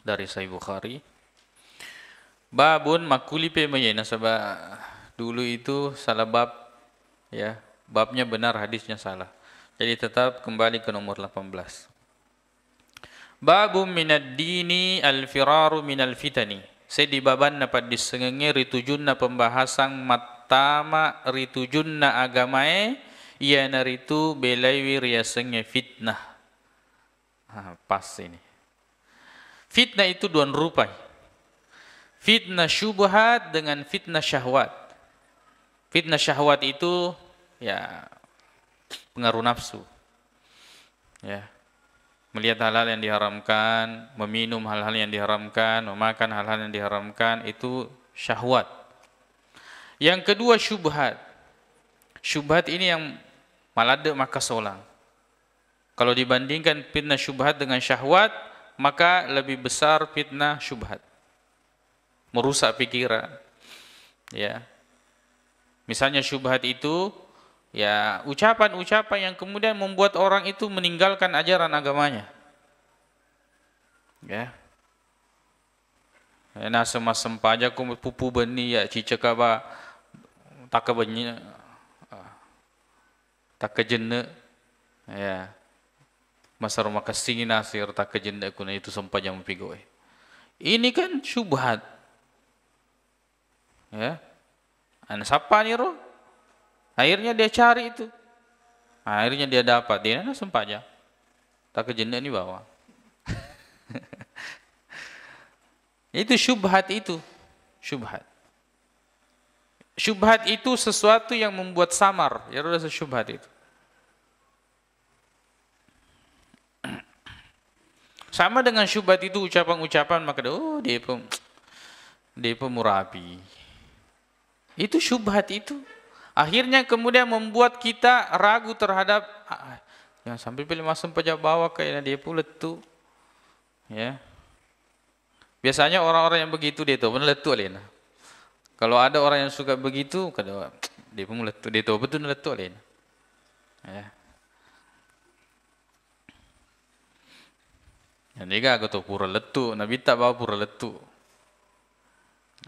dari Sahih Bukhari. Babun makulipe mayena sebab dulu itu salah bab, ya, babnya benar, hadisnya salah. Jadi tetap kembali ke nomor 18. Babun minad dini al-firaru minal fitani. Saya di baban dapat disengenge ritujunna pembahasan matama ritujunna agamae ia naritu belaiwi riasenge fitnah. Pas ini. Fitnah itu dua rupa. Fitnah syubhat dengan fitnah syahwat. Fitnah syahwat itu ya pengaruh nafsu. Ya. Melihat hal-hal yang diharamkan, meminum hal-hal yang diharamkan, memakan hal-hal yang diharamkan, itu syahwat. Yang kedua syubhat. Syubhat ini yang malade maka solang. Kalau dibandingkan fitnah syubhat dengan syahwat, maka lebih besar fitnah syubhat. Merusak pikiran. Ya. Misalnya syubhat itu ya ucapan-ucapan yang kemudian membuat orang itu meninggalkan ajaran agamanya. Ya. Na semasem paja ku pupu beni ya cicaka ba takabenya takajenne ya. Masar makasing nasir takajenne ku na itu sampajang pigoy. Ini kan syubhat. Ya. Anak siapa nih roh? Akhirnya dia cari itu. Akhirnya dia dapat. Dia nak sempaja. Tak kejenda ni bawa. Itu syubhat itu. Syubhat. Syubhat itu sesuatu yang membuat samar. Ya rasa syubhat itu. Sama dengan syubhat itu ucapan-ucapan maka dia pemurapi. Itu syubhat itu. Akhirnya kemudian membuat kita ragu terhadap yang sampai pilih masuk pajak bawa kayaknya dia pula tu. Ya. Biasanya orang-orang yang begitu dia tu meletu alena. Kalau ada orang yang suka begitu, kada dia pun meletu, dia tu betul meletu alena. Ya. Yang dia agak tu pura letu, Nabi tak bawa pura letu.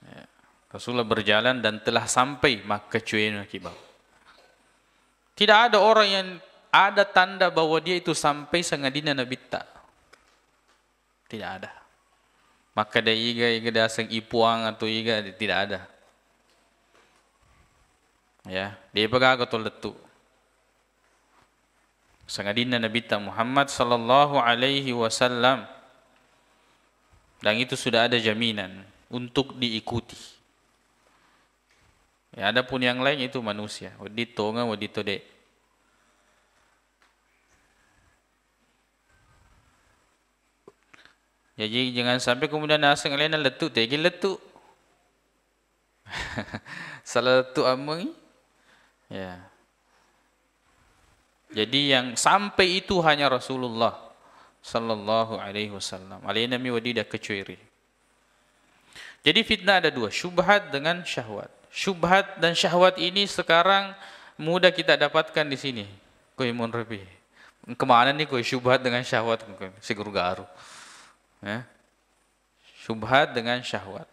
Ya. Rasulullah berjalan dan telah sampai maka cuyin kibau. Tidak ada orang yang ada tanda bahwa dia itu sampai sangadina Nabi tak. Tidak ada. Maka dia iga dasang ipuang atau iga tidak ada. Ya, dia pegang atau letu. Sangadina Nabi tak Muhammad sallallahu alaihi wasallam. Dan itu sudah ada jaminan untuk diikuti. Ya, ada pun yang lain itu manusia. Wadito nga, wadito de. Jadi jangan sampai kemudian asing lain letu, tegil letu. Salah letu amang. Ya. Jadi yang sampai itu hanya Rasulullah sallallahu alaihi wasallam. Alaina mi wadida kecuiri. Jadi fitnah ada dua, syubhat dengan syahwat. Syubhat dan syahwat ini sekarang mudah kita dapatkan di sini. Koi mun rebi. Kemana nih koi syubhat dengan syahwat? Sigur garu. Ya. Syubhat dengan syahwat.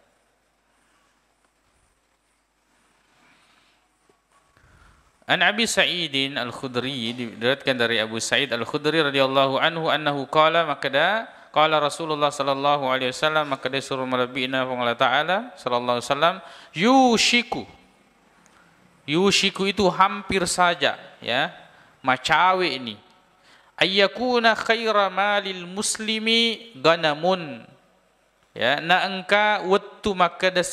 An Abi Sa'id Al-Khudri, diriwayatkan dari Abu Sa'id Al-Khudri radhiyallahu anhu annahu qala makada qala Rasulullah sallallahu alaihi wasallam maka dia suruh malabina Allah taala sallallahu alaihi wasallam yushiku itu hampir saja, ya, macawe ini ayyakuna khaira malil muslimi ganamun, ya, na engka wattu maka da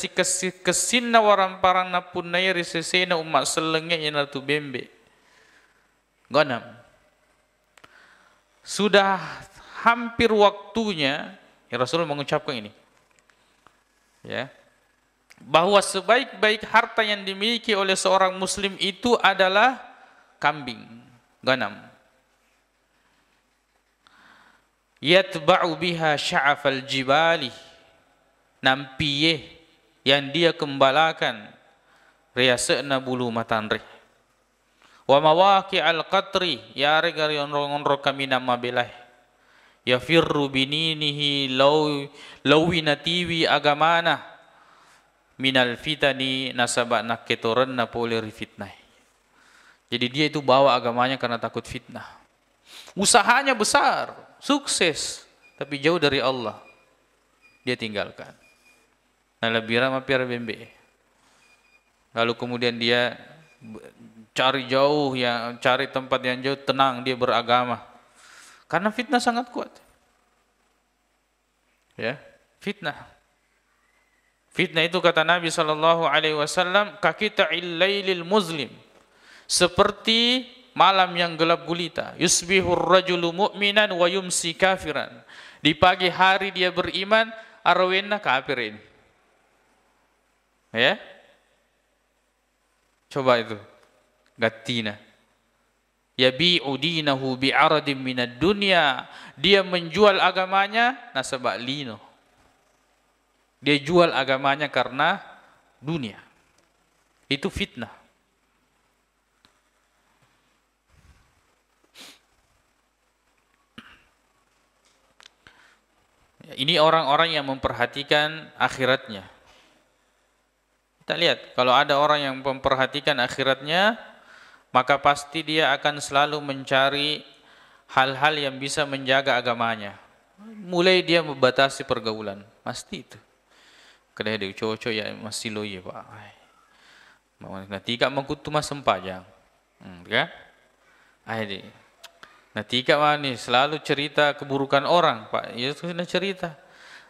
kesinna waran parang na punay risesena umat selenge ina tu bembe ganam. Sudah hampir waktunya, ya, Rasul mengucapkan ini, ya, bahwa sebaik-baik harta yang dimiliki oleh seorang muslim itu adalah kambing, ganam. Yatba'u biha sya'afal jibali, nampiye yang dia kembalakan riasana bulu matanri. Wa mawaqi al-qatri, ya regari onro kami nama belah. yafirru bininihi lawinatiwi agamana minal fitani nasabak nak ketoran na polir fitnah. Jadi dia itu bawa agamanya karena takut fitnah. Usahanya besar, sukses, tapi jauh dari Allah. Dia tinggalkan. Nah, lebih ramah piara bembe. Lalu kemudian dia cari jauh, yang cari tempat yang jauh, tenang dia beragama. Karena fitnah sangat kuat. Ya, fitnah. Fitnah itu kata Nabi SAW, kakita'il lailil muslim. Seperti malam yang gelap gulita. Yusbihur rajulu mu'minan wa yumsi kafiran. Di pagi hari dia beriman, arwenna kafirin. Ya? Coba itu. Gatina. Yabi'u dinahu bi'aradim minad dunya. Dia menjual agamanya nasabak lino. Dia jual agamanya karena dunia. Itu fitnah. Ini orang-orang yang memperhatikan akhiratnya. Kita lihat, kalau ada orang yang memperhatikan akhiratnya, maka pasti dia akan selalu mencari hal-hal yang bisa menjaga agamanya. Mulai dia membatasi pergaulan, pasti itu. Kada ada cowok-cowok yang masih loye pak. Nanti kak mengkutu mas sempajang, kan? Ayo nanti kak mana selalu cerita keburukan orang pak. Ya sudah cerita.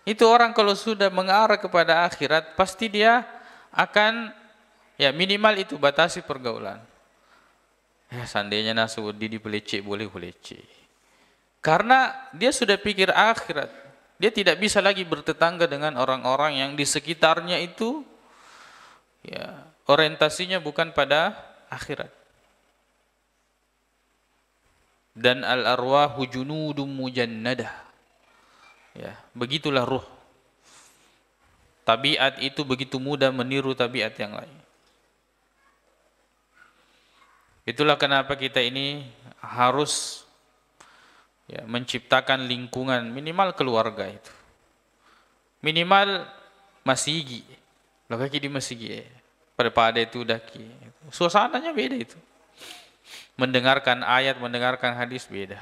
Itu orang kalau sudah mengarah kepada akhirat, pasti dia akan ya minimal itu batasi pergaulan. Ya seandainya nasu di peleceh boleh peleceh. Karena dia sudah pikir akhirat. Dia tidak bisa lagi bertetangga dengan orang-orang yang di sekitarnya itu ya orientasinya bukan pada akhirat. Dan al-arwahu junudum mujannadah. Ya, begitulah ruh. Tabiat itu begitu mudah meniru tabiat yang lain. Itulah kenapa kita ini harus ya, menciptakan lingkungan minimal keluarga itu. Minimal masigi. Lokaki di masigi. Pada itu daki. Suasananya beda itu. Mendengarkan ayat, mendengarkan hadis beda.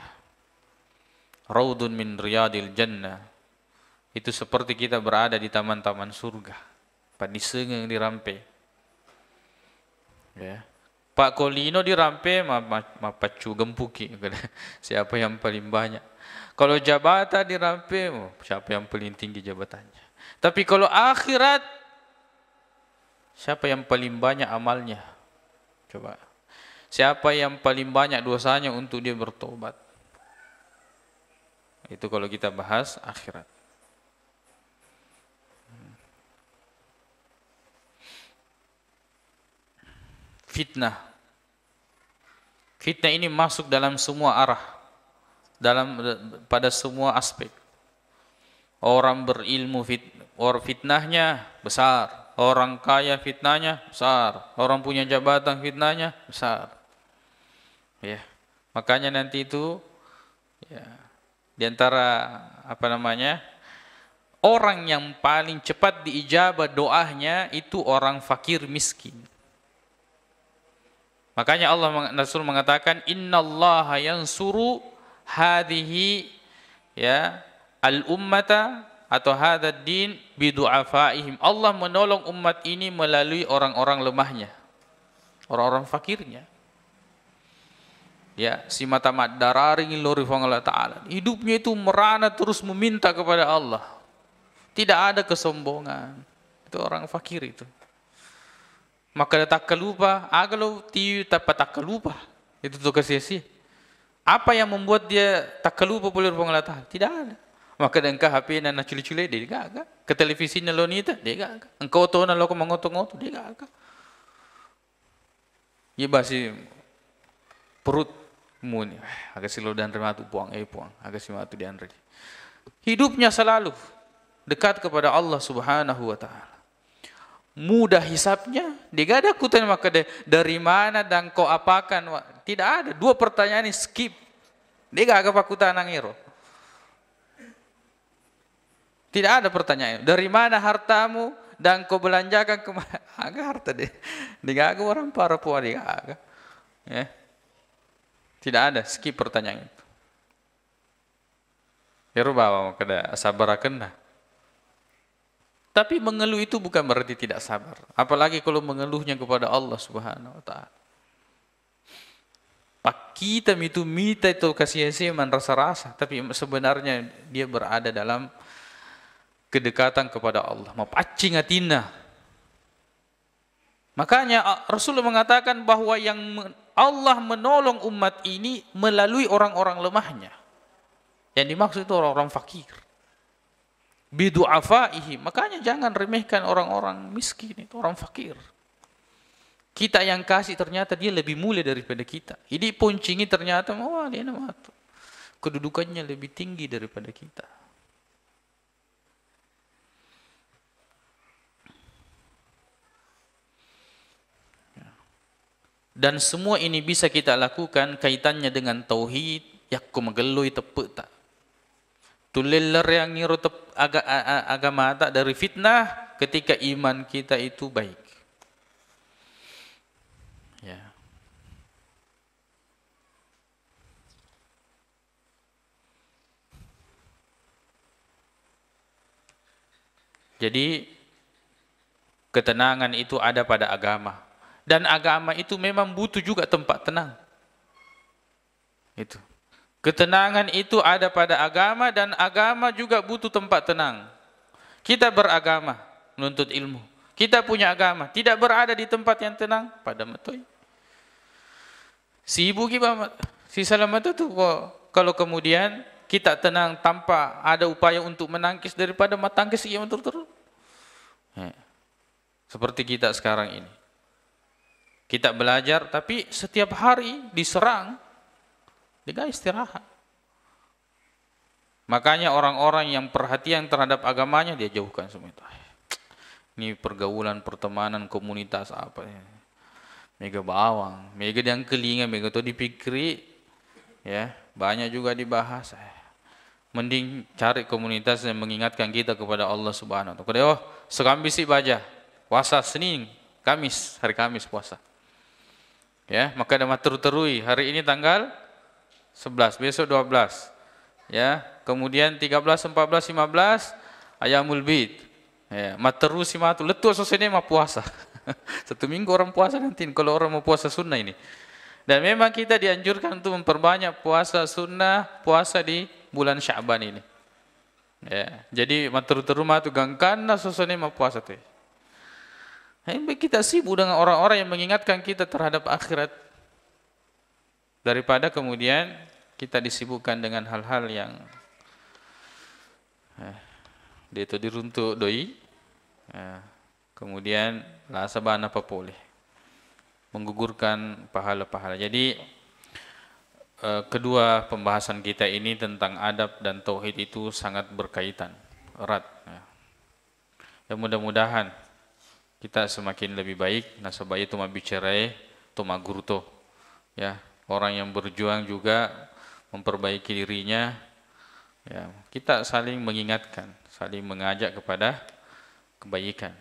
Raudun min riyadil jannah. Itu seperti kita berada di taman-taman surga. Padisengeng di Rampe. Ya. Pak Kolino di Rampe mapacu gempuki. Siapa yang paling banyak. Kalau jabatan di Rampe, siapa yang paling tinggi jabatannya. Tapi kalau akhirat, siapa yang paling banyak amalnya? Coba. Siapa yang paling banyak dosanya untuk dia bertobat? Itu kalau kita bahas akhirat. Fitnah. Fitnah ini masuk dalam semua arah. Pada semua aspek. Orang berilmu fitnahnya besar. Orang kaya fitnahnya besar. Orang punya jabatan fitnahnya besar. Ya, makanya nanti itu ya, diantara orang yang paling cepat diijabah doanya itu orang fakir miskin. Makanya Rasul mengatakan innallaha yansuru hadhihi ya al-ummata atau hadzal din bidu'afaihim. Allah menolong umat ini melalui orang-orang lemahnya. Orang-orang fakirnya. Ya, si mata dararing lori Allah Ta'ala. Hidupnya itu merana terus meminta kepada Allah. Tidak ada kesombongan. Itu orang fakir itu. Maka tak kelupa, agalo tiu tak kelupa. Itu tuh sia-sia. Apa yang membuat dia tak kelupa boleh Allah Ta'ala? Tidak ada. Maka engkau HP na culi-culi dia gak. Ke televisi na lonita dia gak. Engkau to na loko mengoto-ngoto dia gak. Ia basi perut muni. Agak silo dan rematu puang agak simatu di andre. Hidupnya selalu dekat kepada Allah Subhanahu wa Ta'ala. Mudah hisapnya, dia gak ada kutan maka dari mana dan kau apakan. Tidak ada. Dua pertanyaan ini skip. Dia gak ada pakutan angiro. Tidak ada pertanyaan. Dari mana hartamu dan kau belanjakan kemana? Agak harta deh. Digaga orang para puan digaga. Ya. Tidak ada. Skip pertanyaan itu. Ya bawa kada sabar kena. Tapi mengeluh itu bukan berarti tidak sabar. Apalagi kalau mengeluhnya kepada Allah Subhanahu wa taala. Pak kita itu minta itu kasih man rasa-rasa, tapi sebenarnya dia berada dalam kedekatan kepada Allah. Mapacing atina. Makanya Rasulullah mengatakan bahwa yang Allah menolong umat ini melalui orang-orang lemahnya. Yang dimaksud itu orang-orang fakir. Bidu'afaihi. Makanya jangan remehkan orang-orang miskin itu, orang fakir. Kita yang kasih ternyata dia lebih mulia daripada kita. Ini puncingi ternyata wah dia nama kedudukannya lebih tinggi daripada kita. Dan semua ini bisa kita lakukan kaitannya dengan tauhid, yakku mageloi tepuk tak. Tuliler yang niru agama tak dari fitnah ketika iman kita itu baik. Ya. Jadi ketenangan itu ada pada agama. Dan agama itu memang butuh juga tempat tenang. Itu. Ketenangan itu ada pada agama dan agama juga butuh tempat tenang. Kita beragama, menuntut ilmu. Kita punya agama, tidak berada di tempat yang tenang pada matoi. Si ibu kita, si Salamat itu kalau kemudian kita tenang tanpa ada upaya untuk menangkis daripada matangkis ia terus. Seperti kita sekarang ini. Kita belajar tapi setiap hari diserang. Dia istirahat. Makanya orang-orang yang perhatian terhadap agamanya dia jauhkan semua itu. Ini pergaulan, pertemanan, komunitas apa ya. Mega bawang, mega yang kelinga, mega itu dipikiri ya, banyak juga dibahas. Mending cari komunitas yang mengingatkan kita kepada Allah Subhanahu wa taala. Oh, sekambi sih baca. Puasa Senin, Kamis, hari Kamis puasa. Ya, maka ada matur-terui. Hari ini tanggal 11, besok 12. Ya, kemudian 13, 14, 15 Ayamul Bid. Ya, materu si matu letu sosene mah puasa. 1 minggu orang puasa nanti kalau orang mau puasa sunnah ini. Dan memang kita dianjurkan untuk memperbanyak puasa sunnah, puasa di bulan Sya'ban ini. Ya, jadi materu-teru matu gangkana sosene mah puasa teh. Kita sibuk dengan orang-orang yang mengingatkan kita terhadap akhirat. Daripada kemudian kita disibukkan dengan hal-hal yang dia itu diruntuk doi, kemudian lah sabana apa boleh menggugurkan pahala-pahala. Jadi kedua pembahasan kita ini tentang adab dan tauhid itu sangat berkaitan erat. Dan mudah-mudahan kita semakin lebih baik. Nasabaya itu mabicarai, itu magurto, ya. Orang yang berjuang juga memperbaiki dirinya. Ya, kita saling mengingatkan, saling mengajak kepada kebaikan.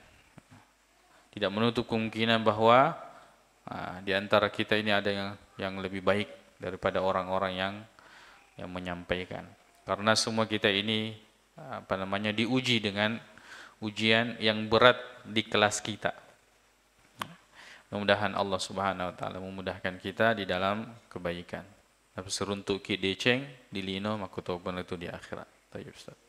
Tidak menutup kemungkinan bahwa di antara kita ini ada yang lebih baik daripada orang-orang yang menyampaikan. Karena semua kita ini diuji dengan ujian yang berat di kelas kita. Mudah-mudahan Allah Subhanahu wa taala memudahkan kita di dalam kebaikan. Tapi seruntuk ki deceng di lino makutoban itu di akhirat. Tayyib Ustaz.